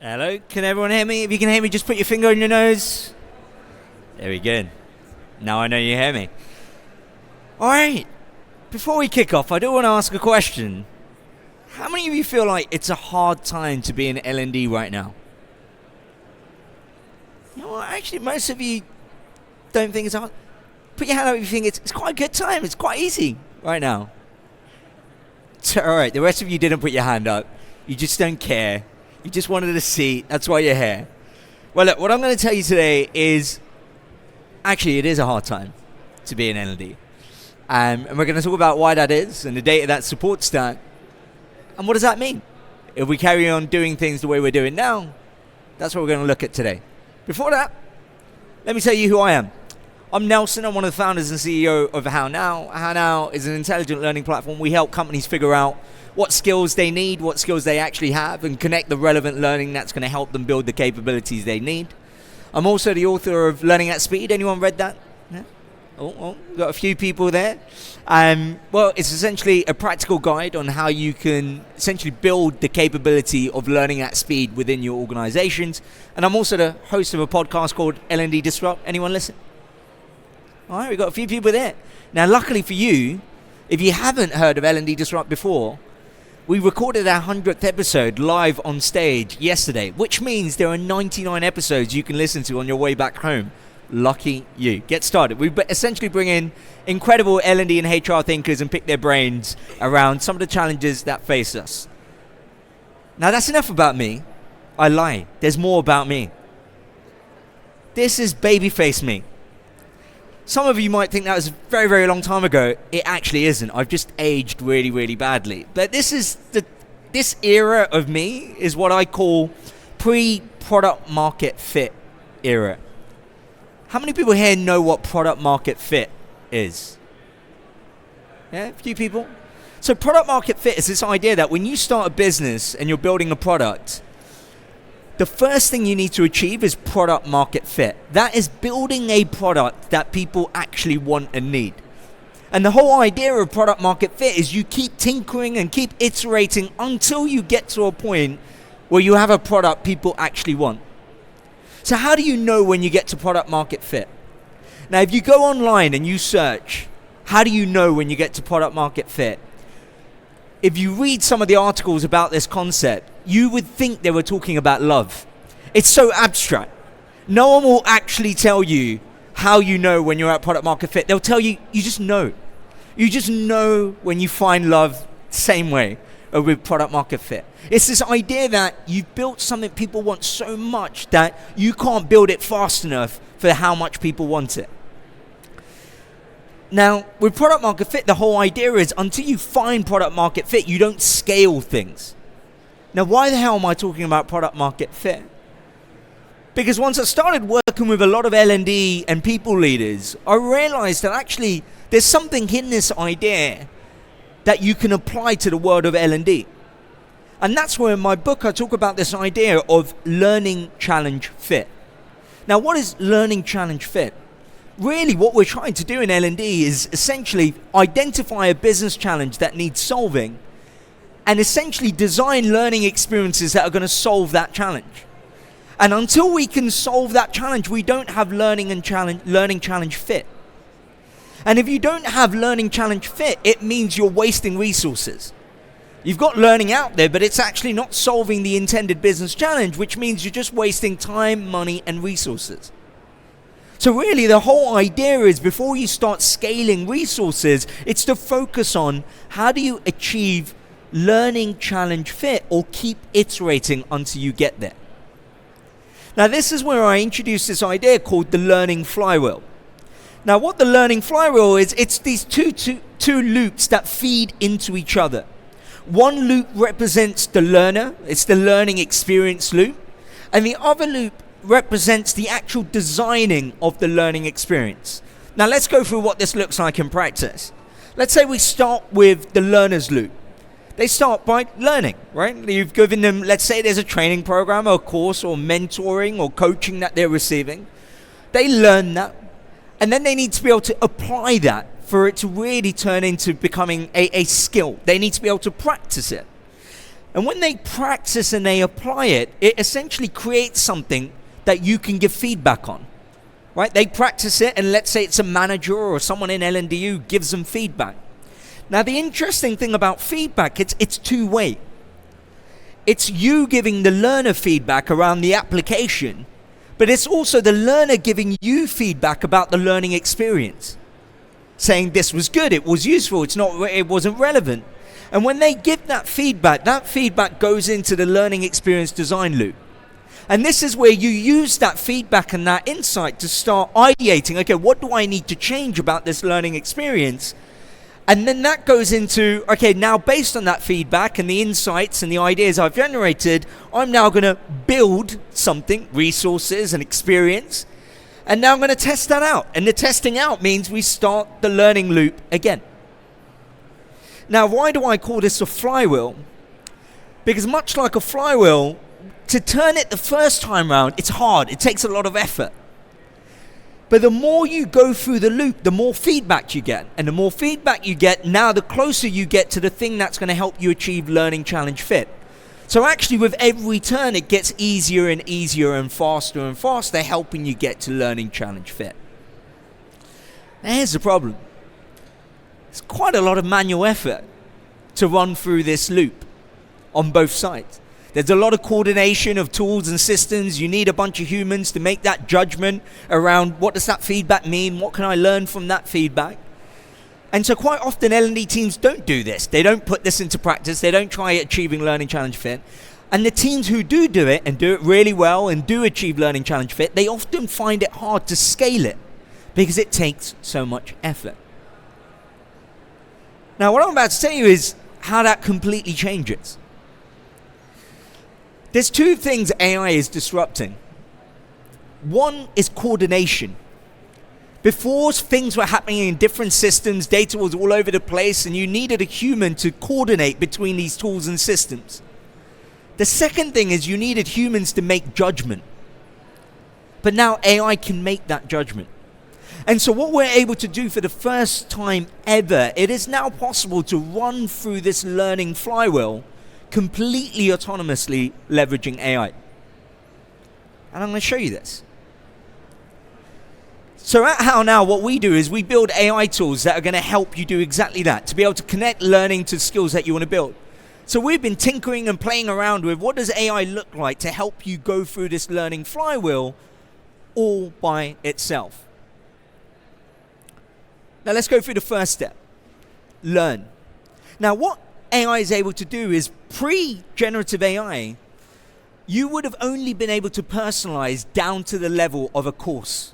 Hello, can everyone hear me? If you can hear me, just put your finger on your nose. Very good. Now I know you hear me. Alright, before we kick off, I do want to ask a question. How many of you feel like it's a hard time to be in L&D right now? You know what, actually most of you don't think it's hard. Put your hand up if you think it's quite a good time, it's quite easy right now. Alright, the rest of you didn't put your hand up. You just don't care. You just wanted a seat. That's why you're here. Well, look, what I'm going to tell you today is, actually, it is a hard time to be in L&D. And we're going to talk about why that is and the data that supports that. And what does that mean? If we carry on doing things the way we're doing now, that's what we're going to look at today. Before that, let me tell you who I am. I'm Nelson. I'm one of the founders and CEO of HowNow. HowNow is an intelligent learning platform. We help companies figure out what skills they need, what skills they actually have, and connect the relevant learning that's going to help them build the capabilities they need. I'm also the author of Learning at Speed. Anyone read that? Yeah? Oh, got a few people there. Well, it's essentially a practical guide on how you can essentially build the capability of learning at speed within your organizations. And I'm also the host of a podcast called L&D Disrupt. Anyone listen? All right, we've got a few people there. Now, luckily for you, if you haven't heard of L&D Disrupt before, we recorded our 100th episode live on stage yesterday, which means there are 99 episodes you can listen to on your way back home. Lucky you. Get started. We essentially bring in incredible L&D and HR thinkers and pick their brains around some of the challenges that face us. Now, that's enough about me. I lie. There's more about me. This is babyface me. Some of you might think that was a very, very long time ago. It actually isn't. I've just aged really, really badly. But this era of me is what I call pre-product market fit era. How many people here know what product market fit is? Yeah, a few people. So product market fit is this idea that when you start a business and you're building a product, the first thing you need to achieve is product market fit. That is building a product that people actually want and need. And the whole idea of product market fit is you keep tinkering and keep iterating until you get to a point where you have a product people actually want. So how do you know when you get to product market fit? Now, if you go online and you search, how do you know when you get to product market fit? If you read some of the articles about this concept, you would think they were talking about love. It's so abstract. No one will actually tell you how you know when you're at product market fit. They'll tell you, you just know. You just know when you find love, same way with product market fit. It's this idea that you've built something people want so much that you can't build it fast enough for how much people want it. Now, with product market fit, the whole idea is until you find product market fit, you don't scale things. Now, why the hell am I talking about product market fit? Because once I started working with a lot of L&D and people leaders, I realized that actually there's something in this idea that you can apply to the world of L&D. And that's where in my book I talk about this idea of learning challenge fit. Now, what is learning challenge fit? Really, what we're trying to do in L&D is essentially identify a business challenge that needs solving and essentially design learning experiences that are going to solve that challenge. And until we can solve that challenge, we don't have learning challenge fit. And if you don't have learning challenge fit, it means you're wasting resources. You've got learning out there, but it's actually not solving the intended business challenge, which means you're just wasting time, money, and resources. So really, the whole idea is before you start scaling resources, it's to focus on how do you achieve learning challenge fit or keep iterating until you get there. Now, this is where I introduce this idea called the learning flywheel. Now, what the learning flywheel is, it's these two loops that feed into each other. One loop represents the learner, it's the learning experience loop, and the other loop represents the actual designing of the learning experience. Now let's go through what this looks like in practice. Let's say we start with the learner's loop. They start by learning, right? You've given them, let's say there's a training program or course or mentoring or coaching that they're receiving. They learn that, and then they need to be able to apply that for it to really turn into becoming a skill. They need to be able to practice it. And when they practice and they apply it, it essentially creates something that you can give feedback on. Right? They practice it, and let's say it's a manager or someone in L&D who gives them feedback. Now, the interesting thing about feedback, it's two-way. It's you giving the learner feedback around the application, but it's also the learner giving you feedback about the learning experience, saying this was good, it was useful, it wasn't relevant. And when they give that feedback goes into the learning experience design loop. And this is where you use that feedback and that insight to start ideating, okay, what do I need to change about this learning experience? And then that goes into, okay, now based on that feedback and the insights and the ideas I've generated, I'm now going to build something, resources and experience, and now I'm going to test that out. And the testing out means we start the learning loop again. Now, why do I call this a flywheel? Because much like a flywheel, to turn it the first time round, it's hard. It takes a lot of effort. But the more you go through the loop, the more feedback you get. And the more feedback you get, now the closer you get to the thing that's going to help you achieve learning challenge fit. So actually with every turn, it gets easier and easier and faster, helping you get to learning challenge fit. Now here's the problem. It's quite a lot of manual effort to run through this loop on both sides. There's a lot of coordination of tools and systems. You need a bunch of humans to make that judgment around what does that feedback mean? What can I learn from that feedback? And so quite often L&D teams don't do this. They don't put this into practice. They don't try achieving learning challenge fit. And the teams who do it and do it really well and do achieve learning challenge fit, they often find it hard to scale it because it takes so much effort. Now what I'm about to tell you is how that completely changes. There's two things AI is disrupting. One is coordination. Before, things were happening in different systems, data was all over the place, and you needed a human to coordinate between these tools and systems. The second thing is you needed humans to make judgment. But now AI can make that judgment. And so what we're able to do for the first time ever, it is now possible to run through this learning flywheel completely autonomously leveraging AI. And I'm going to show you this. So at HowNow, what we do is we build AI tools that are going to help you do exactly that, to be able to connect learning to skills that you want to build. So we've been tinkering and playing around with what does AI look like to help you go through this learning flywheel all by itself. Now let's go through the first step. Learn. Now what AI is able to do is pre-generative AI, you would have only been able to personalize down to the level of a course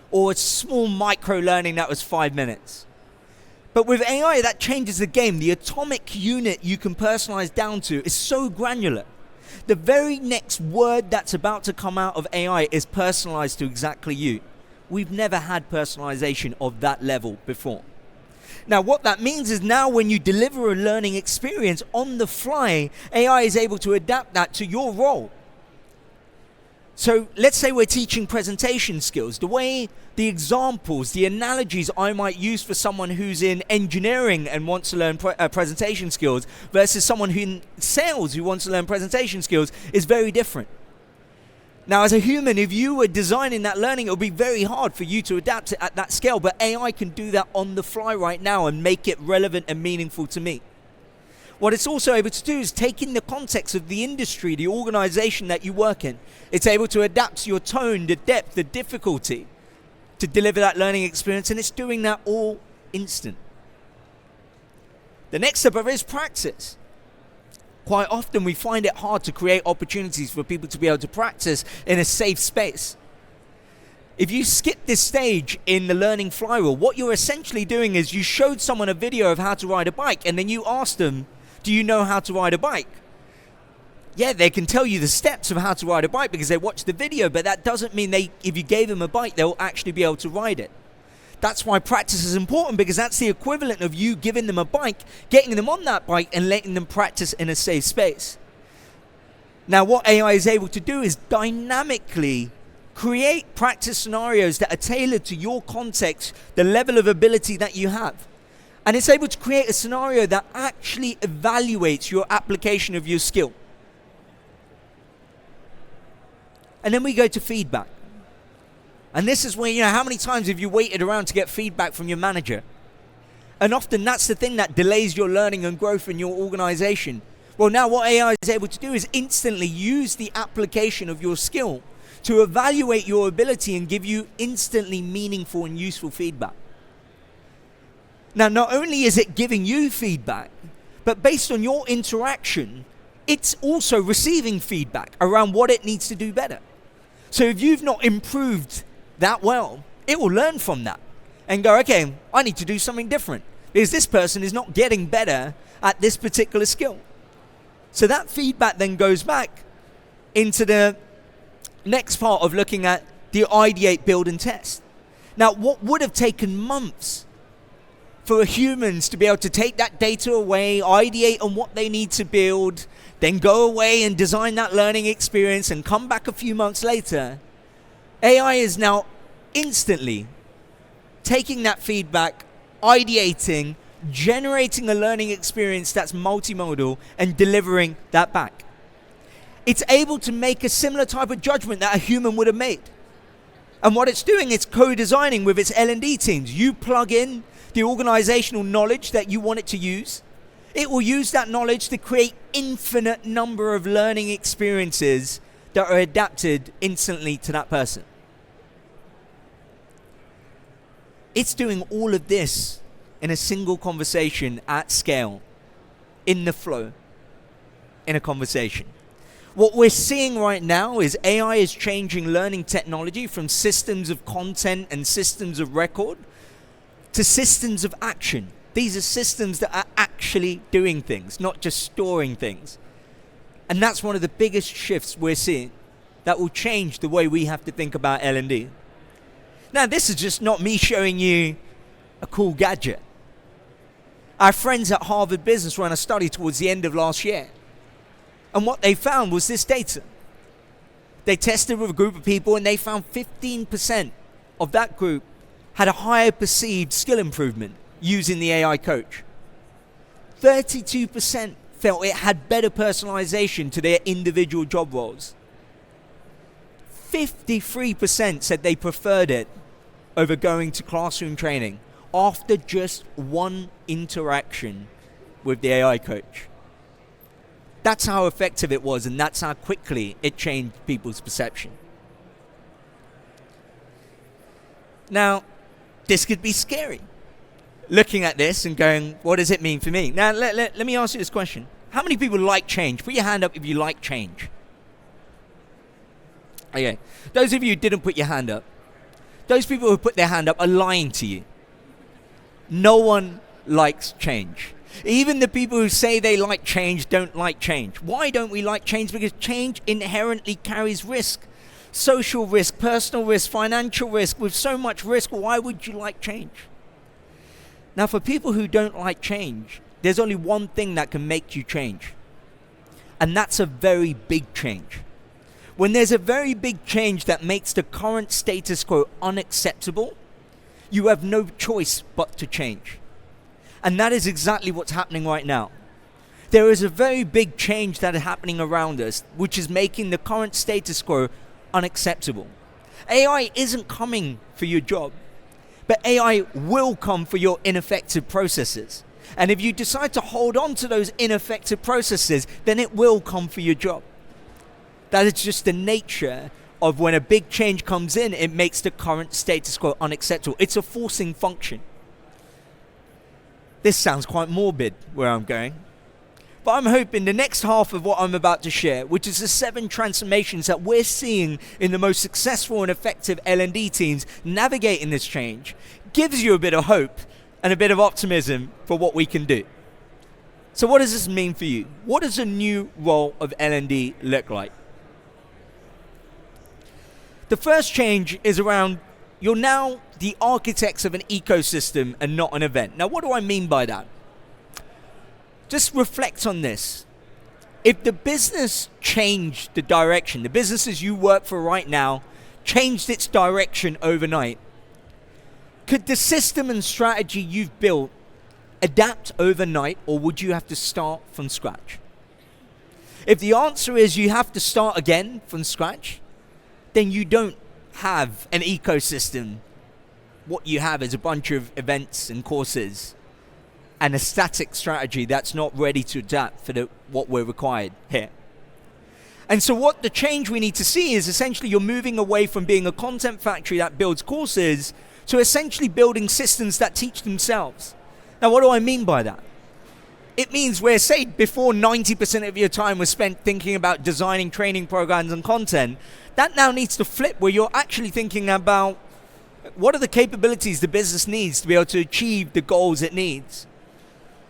or a small micro learning that was 5 minutes. But with AI, that changes the game. The atomic unit you can personalize down to is so granular. The very next word that's about to come out of AI is personalized to exactly you. We've never had personalization of that level before. Now, what that means is now when you deliver a learning experience on the fly, AI is able to adapt that to your role. So let's say we're teaching presentation skills. The way the examples, the analogies I might use for someone who's in engineering and wants to learn presentation skills versus someone who in sales who wants to learn presentation skills is very different. Now, as a human, if you were designing that learning, it would be very hard for you to adapt it at that scale, but AI can do that on the fly right now and make it relevant and meaningful to me. What it's also able to do is take in the context of the industry, the organization that you work in. It's able to adapt to your tone, the depth, the difficulty to deliver that learning experience, and it's doing that all instant. The next step of it is practice. Quite often we find it hard to create opportunities for people to be able to practice in a safe space. If you skip this stage in the learning flywheel, what you're essentially doing is you showed someone a video of how to ride a bike and then you asked them, do you know how to ride a bike? Yeah, they can tell you the steps of how to ride a bike because they watched the video, but that doesn't mean if you gave them a bike, they'll actually be able to ride it. That's why practice is important, because that's the equivalent of you giving them a bike, getting them on that bike and letting them practice in a safe space. Now, what AI is able to do is dynamically create practice scenarios that are tailored to your context, the level of ability that you have. And it's able to create a scenario that actually evaluates your application of your skill. And then we go to feedback. And this is where, how many times have you waited around to get feedback from your manager? And often that's the thing that delays your learning and growth in your organization. Well, now what AI is able to do is instantly use the application of your skill to evaluate your ability and give you instantly meaningful and useful feedback. Now, not only is it giving you feedback, but based on your interaction, it's also receiving feedback around what it needs to do better. So if you've not improved that well, it will learn from that and go, okay, I need to do something different because this person is not getting better at this particular skill. So that feedback then goes back into the next part of looking at the ideate, build, and test. Now, what would have taken months for humans to be able to take that data away, ideate on what they need to build, then go away and design that learning experience and come back a few months later, AI is now instantly taking that feedback, ideating, generating a learning experience that's multimodal and delivering that back. It's able to make a similar type of judgment that a human would have made. And what it's doing, it's co-designing with its L&D teams. You plug in the organizational knowledge that you want it to use. It will use that knowledge to create infinite number of learning experiences that are adapted instantly to that person. It's doing all of this in a single conversation at scale, in the flow, in a conversation. What we're seeing right now is AI is changing learning technology from systems of content and systems of record to systems of action. These are systems that are actually doing things, not just storing things. And that's one of the biggest shifts we're seeing that will change the way we have to think about L&D. Now, this is just not me showing you a cool gadget. Our friends at Harvard Business ran a study towards the end of last year. And what they found was this data. They tested with a group of people and they found 15% of that group had a higher perceived skill improvement using the AI coach. 32% felt it had better personalization to their individual job roles. 53% said they preferred it over going to classroom training after just one interaction with the AI coach. That's how effective it was, and that's how quickly it changed people's perception. Now, this could be scary. Looking at this and going, what does it mean for me? Now, let me ask you this question. How many people like change? Put your hand up if you like change. Okay. Those of you who didn't put your hand up, those people who put their hand up are lying to you. No one likes change. Even the people who say they like change don't like change. Why don't we like change? Because change inherently carries risk. Social risk, personal risk, financial risk. With so much risk, why would you like change? Now, for people who don't like change, there's only one thing that can make you change. And that's a very big change. When there's a very big change that makes the current status quo unacceptable, you have no choice but to change. And that is exactly what's happening right now. There is a very big change that is happening around us, which is making the current status quo unacceptable. AI isn't coming for your job, but AI will come for your ineffective processes. And if you decide to hold on to those ineffective processes, then it will come for your job. That is just the nature of when a big change comes in, it makes the current status quo unacceptable. It's a forcing function. This sounds quite morbid where I'm going. But I'm hoping the next half of what I'm about to share, which is the 7 transformations that we're seeing in the most successful and effective L&D teams navigating this change, gives you a bit of hope and a bit of optimism for what we can do. So what does this mean for you? What does a new role of L&D look like? The first change is around you're now the architects of an ecosystem and not an event. Now, what do I mean by that? Just reflect on this. If the business changed the direction, the businesses you work for right now changed its direction overnight, could the system and strategy you've built adapt overnight, or would you have to start from scratch? If the answer is you have to start again from scratch, then you don't have an ecosystem. What you have is a bunch of events and courses and a static strategy that's not ready to adapt for what we're required here. And so what the change we need to see is essentially you're moving away from being a content factory that builds courses to essentially building systems that teach themselves. Now, what do I mean by that? It means where, say, before 90% of your time was spent thinking about designing training programs and content, that now needs to flip where you're actually thinking about what are the capabilities the business needs to be able to achieve the goals it needs.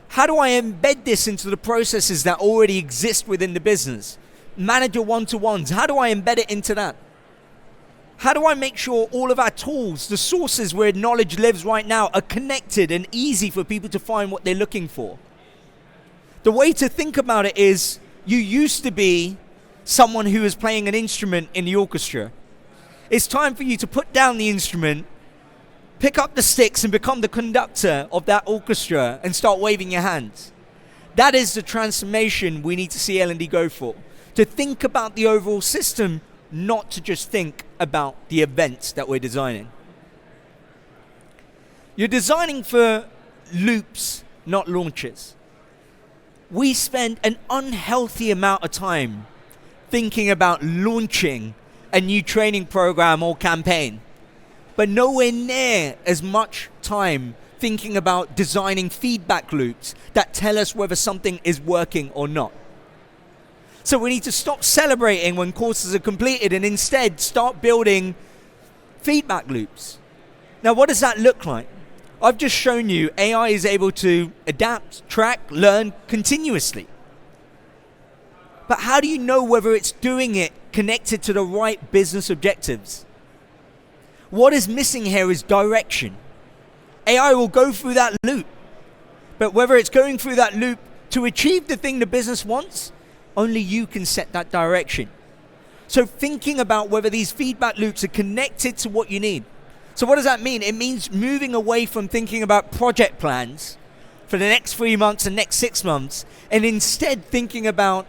How do I embed this into the processes that already exist within the business? Manager one-to-ones, how do I embed it into that? How do I make sure all of our tools, the sources where knowledge lives right now, are connected and easy for people to find what they're looking for? The way to think about it is you used to be someone who was playing an instrument in the orchestra. It's time for you to put down the instrument, pick up the sticks and become the conductor of that orchestra and start waving your hands. That is the transformation we need to see L&D go for. To think about the overall system, not to just think about the events that we're designing. You're designing for loops, not launches. We spend an unhealthy amount of time thinking about launching a new training program or campaign, but nowhere near as much time thinking about designing feedback loops that tell us whether something is working or not. So we need to stop celebrating when courses are completed and instead start building feedback loops. Now, what does that look like? I've just shown you AI is able to adapt, track, learn continuously. But how do you know whether it's doing it connected to the right business objectives? What is missing here is direction. AI will go through that loop, but whether it's going through that loop to achieve the thing the business wants, only you can set that direction. So thinking about whether these feedback loops are connected to what you need. So what does that mean? It means moving away from thinking about project plans for the next 3 months and next 6 months, and instead thinking about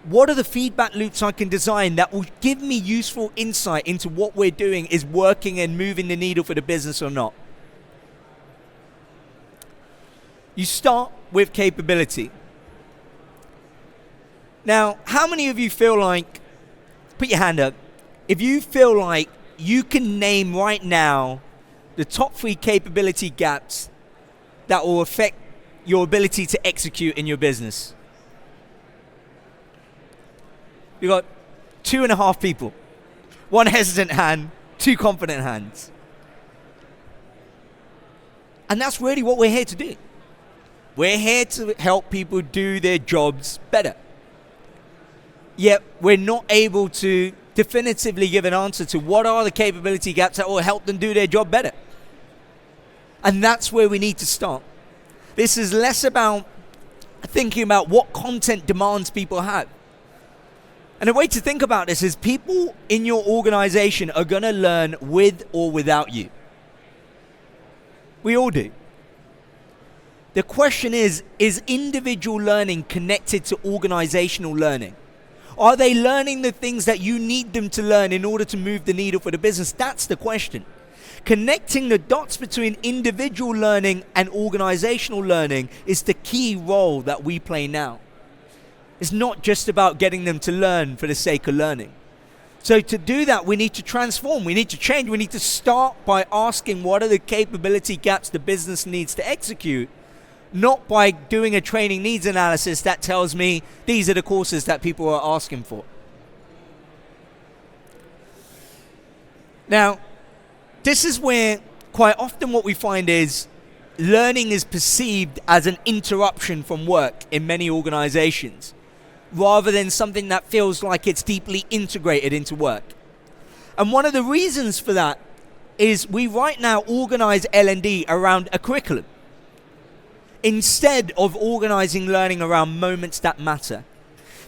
what are the feedback loops I can design that will give me useful insight into what we're doing is working and moving the needle for the business or not. You start with capability. Now, how many of you feel like, put your hand up, if you feel like you can name right now the top 3 capability gaps that will affect your ability to execute in your business? You got 2.5 people. 1 hesitant hand, 2 confident hands. And that's really what we're here to do. We're here to help people do their jobs better. Yet we're not able to definitively give an answer to what are the capability gaps that will help them do their job better. And that's where we need to start. This is less about thinking about what content demands people have. And the way to think about this is people in your organization are going to learn with or without you. We all do. The question is individual learning connected to organizational learning? Are they learning the things that you need them to learn in order to move the needle for the business? That's the question. Connecting the dots between individual learning and organizational learning is the key role that we play now. It's not just about getting them to learn for the sake of learning. So to do that, we need to transform, we need to change, we need to start by asking what are the capability gaps the business needs to execute, not by doing a training needs analysis that tells me these are the courses that people are asking for. Now, this is where quite often what we find is learning is perceived as an interruption from work in many organizations, rather than something that feels like it's deeply integrated into work. And one of the reasons for that is we right now organize L&D around a curriculum, instead of organizing learning around moments that matter.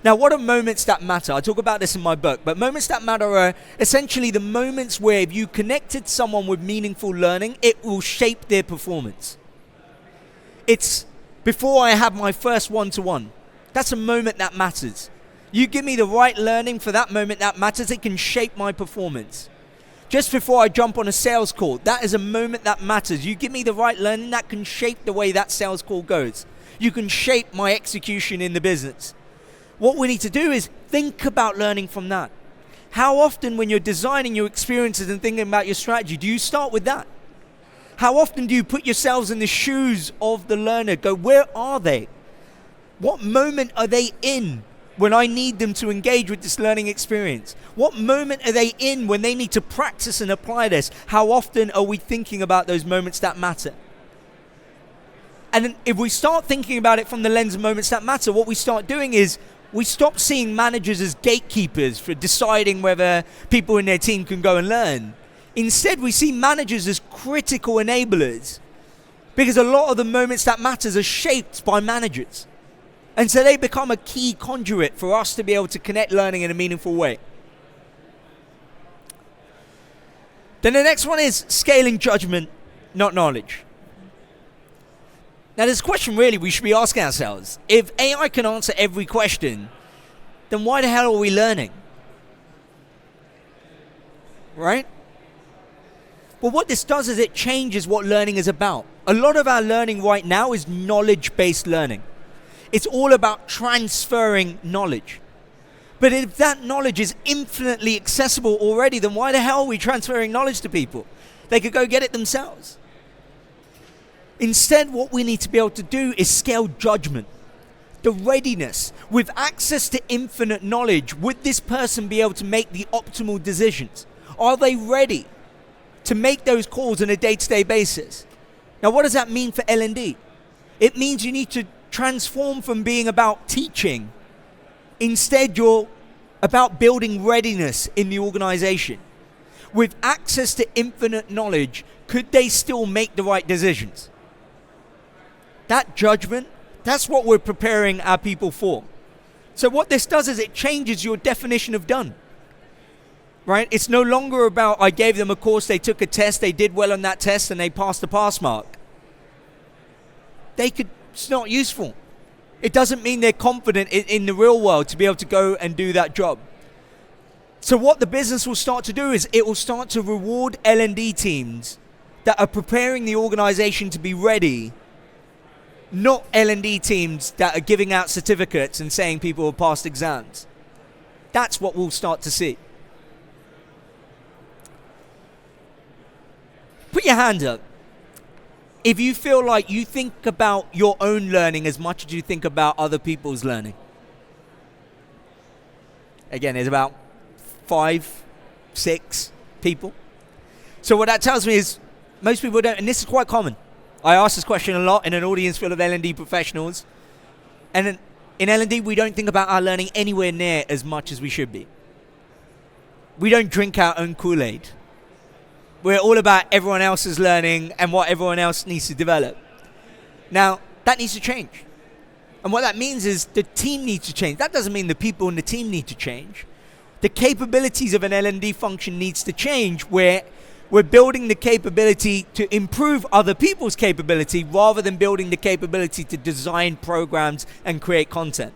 Now, what are moments that matter? I talk about this in my book, but moments that matter are essentially the moments where if you connected someone with meaningful learning, it will shape their performance. It's before I have my first one-to-one. That's a moment that matters. You give me the right learning for that moment that matters, it can shape my performance. Just before I jump on a sales call, that is a moment that matters. You give me the right learning, that can shape the way that sales call goes. You can shape my execution in the business. What we need to do is think about learning from that. How often when you're designing your experiences and thinking about your strategy, do you start with that? How often do you put yourselves in the shoes of the learner? Go, where are they? What moment are they in when I need them to engage with this learning experience? What moment are they in when they need to practice and apply this? How often are we thinking about those moments that matter? And then if we start thinking about it from the lens of moments that matter, what we start doing is we stop seeing managers as gatekeepers for deciding whether people in their team can go and learn. Instead, we see managers as critical enablers, because a lot of the moments that matters are shaped by managers. And so they become a key conduit for us to be able to connect learning in a meaningful way. Then the next one is scaling judgment, not knowledge. Now this question really we should be asking ourselves, if AI can answer every question, then why the hell are we learning? Right? But what this does is it changes what learning is about. A lot of our learning right now is knowledge-based learning. It's all about transferring knowledge. But if that knowledge is infinitely accessible already, then why the hell are we transferring knowledge to people? They could go get it themselves. Instead, what we need to be able to do is scale judgment. The readiness. With access to infinite knowledge, would this person be able to make the optimal decisions? Are they ready to make those calls on a day-to-day basis? Now, what does that mean for L&D? It means you need to transform from being about teaching. Instead, you're about building readiness in the organization. With access to infinite knowledge, could they still make the right decisions? That judgment, that's what we're preparing our people for. So what this does is it changes your definition of done. Right? It's no longer about I gave them a course, they took a test, they did well on that test, and they passed the pass mark. It's not useful. It doesn't mean they're confident in the real world to be able to go and do that job. So what the business will start to do is it will start to reward L&D teams that are preparing the organization to be ready, not L&D teams that are giving out certificates and saying people have passed exams. That's what we'll start to see. Put your hand up if you feel like you think about your own learning as much as you think about other people's learning. Again, there's about 5, 6 people. So what that tells me is most people don't, and this is quite common. I ask this question a lot in an audience full of L&D professionals. And in L&D, we don't think about our learning anywhere near as much as we should be. We don't drink our own Kool-Aid. We're all about everyone else's learning and what everyone else needs to develop. Now, that needs to change. And what that means is the team needs to change. That doesn't mean the people in the team need to change. The capabilities of an L&D function needs to change, where we're building the capability to improve other people's capability rather than building the capability to design programs and create content.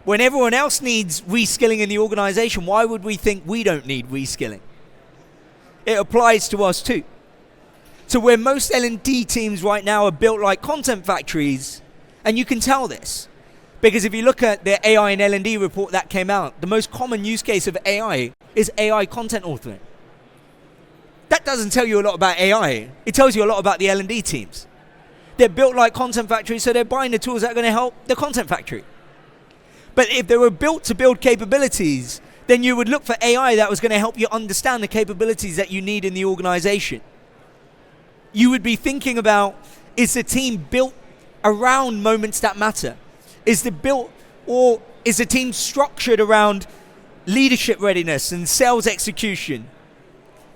When everyone else needs reskilling in the organization, why would we think we don't need reskilling? It applies to us too. So where most L&D teams right now are built like content factories, and you can tell this, because if you look at the AI and L&D report that came out, the most common use case of AI is AI content authoring. That doesn't tell you a lot about AI. It tells you a lot about the L&D teams. They're built like content factories, so they're buying the tools that are going to help the content factory. But if they were built to build capabilities, then you would look for AI that was going to help you understand the capabilities that you need in the organization. You would be thinking about, is the team built around moments that matter? Is the team structured around leadership readiness and sales execution?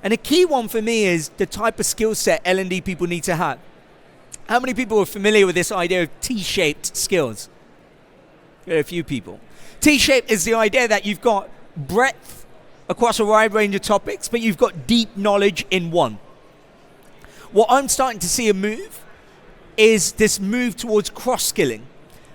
And a key one for me is the type of skill set L&D people need to have. How many people are familiar with this idea of T-shaped skills? There are a few people. T-shaped is the idea that you've got breadth across a wide range of topics, but you've got deep knowledge in one. What I'm starting to see a move is this move towards cross-skilling,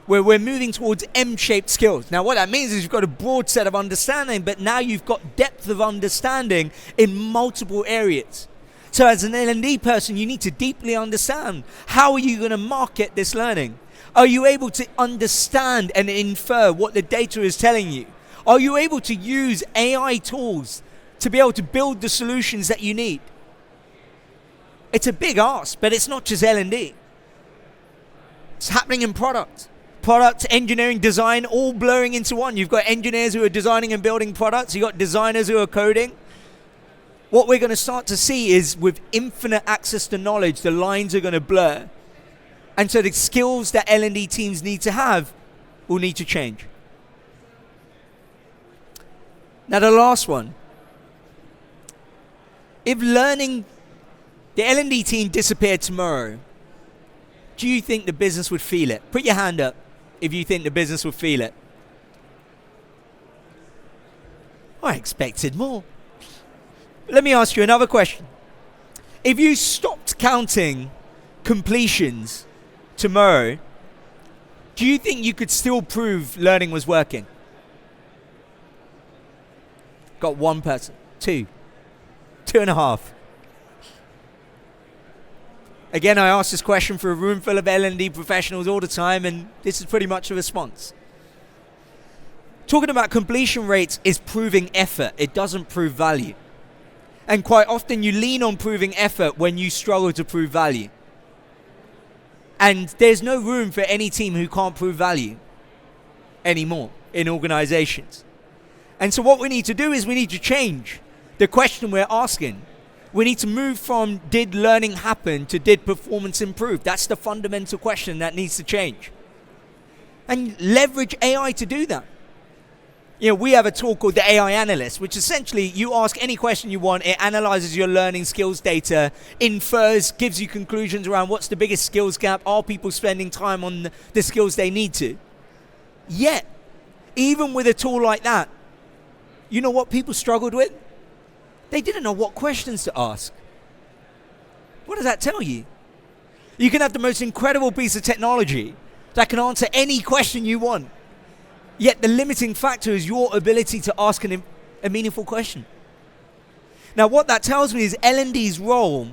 where we're moving towards M-shaped skills. Now, what that means is you've got a broad set of understanding, but now you've got depth of understanding in multiple areas. So as an L&D person, you need to deeply understand, how are you going to market this learning? Are you able to understand and infer what the data is telling you? Are you able to use AI tools to be able to build the solutions that you need? It's a big ask, but it's not just L&D. It's happening in product, engineering, design, all blurring into one. You've got engineers who are designing and building products. You've got designers who are coding. What we're going to start to see is, with infinite access to knowledge, the lines are going to blur. And so the skills that L&D teams need to have will need to change. Now, the last one. If the L&D team disappeared tomorrow, do you think the business would feel it? Put your hand up if you think the business would feel it. I expected more. Let me ask you another question. If you stopped counting completions tomorrow, do you think you could still prove learning was working? Got one person, two and a half. Again, I ask this question for a room full of L&D professionals all the time, and this is pretty much a response. Talking about completion rates is proving effort. It doesn't prove value. And quite often you lean on proving effort when you struggle to prove value. And there's no room for any team who can't prove value anymore in organizations. And so what we need to do is we need to change the question we're asking. We need to move from did learning happen to did performance improve? That's the fundamental question that needs to change. And leverage AI to do that. We have a tool called the AI Analyst, which essentially you ask any question you want, it analyzes your learning skills data, infers, gives you conclusions around what's the biggest skills gap, are people spending time on the skills they need to. Yet, even with a tool like that, you know what people struggled with? They didn't know what questions to ask. What does that tell you? You can have the most incredible piece of technology that can answer any question you want. Yet the limiting factor is your ability to ask a meaningful question. Now, what that tells me is L&D's role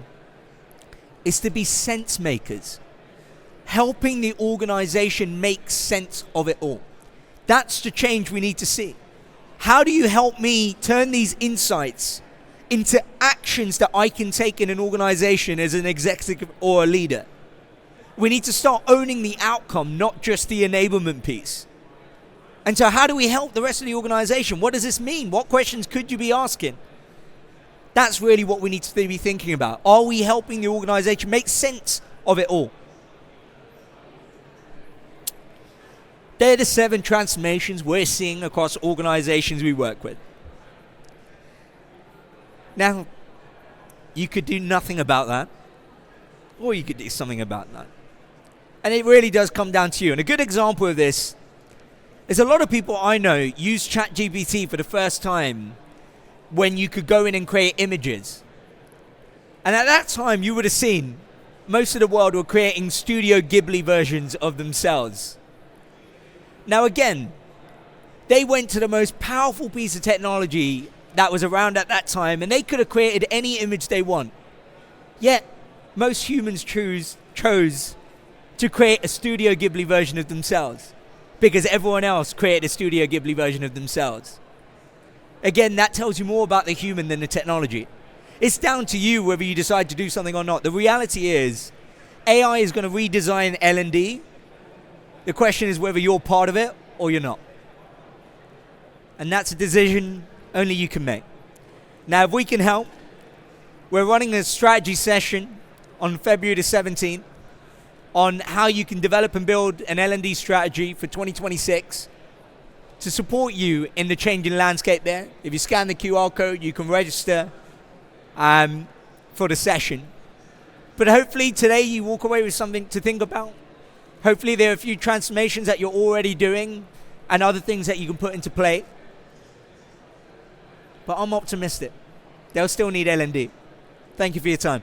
is to be sense makers, helping the organization make sense of it all. That's the change we need to see. How do you help me turn these insights into actions that I can take in an organization as an executive or a leader? We need to start owning the outcome, not just the enablement piece. And so how do we help the rest of the organization? What does this mean? What questions could you be asking? That's really what we need to be thinking about. Are we helping the organization make sense of it all? They're the 7 transformations we're seeing across organizations we work with. Now, you could do nothing about that, or you could do something about that. And it really does come down to you. And a good example of this is a lot of people I know use ChatGPT for the first time when you could go in and create images. And at that time, you would have seen most of the world were creating Studio Ghibli versions of themselves. Now again, they went to the most powerful piece of technology that was around at that time, and they could have created any image they want. Yet, most humans chose to create a Studio Ghibli version of themselves because everyone else created a Studio Ghibli version of themselves. Again, that tells you more about the human than the technology. It's down to you whether you decide to do something or not. The reality is, AI is going to redesign L&D. The question is whether you're part of it or you're not. And that's a decision only you can make. Now, if we can help, we're running a strategy session on February the 17th on how you can develop and build an L&D strategy for 2026 to support you in the changing landscape there. If you scan the QR code, you can register for the session. But hopefully today you walk away with something to think about. Hopefully there are a few transformations that you're already doing and other things that you can put into play. But I'm optimistic. They'll still need L&D. Thank you for your time.